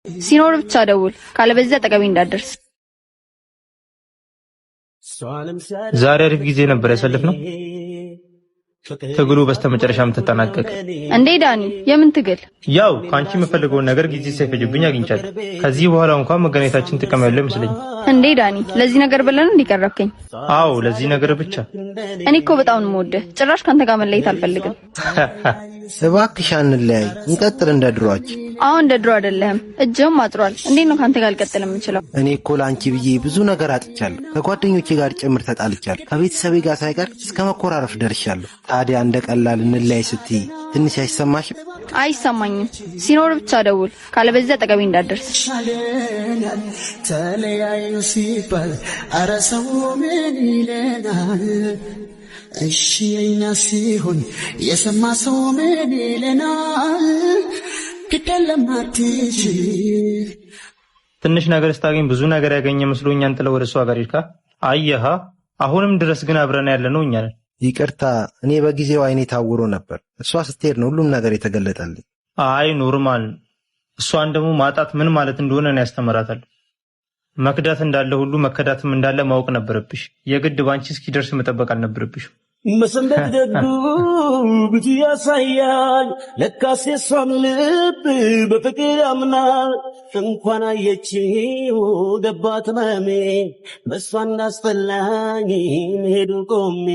ሲኖር ብቻ ደውል፣ ካለበለዚያ አጠገቤ እንዳትደርስ። ዛሬ አሪፍ ጊዜ ነበር ያሳለፍነው። ትግሉ በስተመጨረሻም ተጠናቀቀ። እንዴ ዳኒ፣ የምን ትግል? ያው ካንቺ የምፈልገውን ነገር ጊዜ ሳይፈጅብኝ አግኝቻለሁ። ከዚህ በኋላ እንኳን መገናኘታችን ጥቅም ያለው ይመስለኛል። እንዴ ዳኒ፣ ለዚህ ነገር ብለን እንዲቀርብከኝ? አዎ ለዚህ ነገር ብቻ። እኔ እኮ በጣም ነው የምወደው። ጭራሽ ካንተ ጋር መለየት አልፈልግም። እባክሽ አንለያይ፣ እንቀጥል እንደ ድሮአችን። አሁን እንደ ድሮ አይደለም። እጅም አጥሯል። እንዴት ነው ካንተ ጋር ልቀጥል የምችለው? እኔ እኮ ላንቺ ብዬ ብዙ ነገር አጥቻለሁ። ከጓደኞቼ ጋር ጭምር ተጣልቻለሁ። ከቤተሰቤ ጋር ሳይቀር እስከ መኮራረፍ ደርሻለሁ። ታዲያ እንደ ቀላል እንለያይ ስትይ ትንሽ አይሰማሽም? አይሰማኝም። ሲኖር ብቻ ደውል፣ ካለበለዚያ አጠገቤ እንዳትደርስ። ተለያዩ ሲባል ኧረ ሰው ምን ይለናል? እሺ የኛ ሲሆን የሰማ ሰው ምን ይለናል? ትንሽ ነገር ስታገኝ ብዙ ነገር ያገኘ መስሎኝ አንተ ወደ እሷ ጋር ሄድካ። አየሃ፣ አሁንም ድረስ ግን አብረን ያለነው እኛ ነን። ይቅርታ፣ እኔ በጊዜው አይኔ ታውሮ ነበር። እሷ ስትሄድ ነው ሁሉም ነገር የተገለጠልኝ። አይ ኖርማል። እሷን ደግሞ ማጣት ምን ማለት እንደሆነ ነው ያስተምራታል። መክዳት እንዳለ ሁሉ መከዳትም እንዳለ ማወቅ ነበረብሽ። የግድ ባንቺ እስኪደርስ መጠበቅ አልነበረብሽም። መሰንበት ደጉ ብዙ ያሳያል። ለካስ የሷም ልብ በፍቅር ያምናል። እንኳን አየችው ገባት መሜ በሷ እንዳስፈላኝ መሄዱ ቆሜ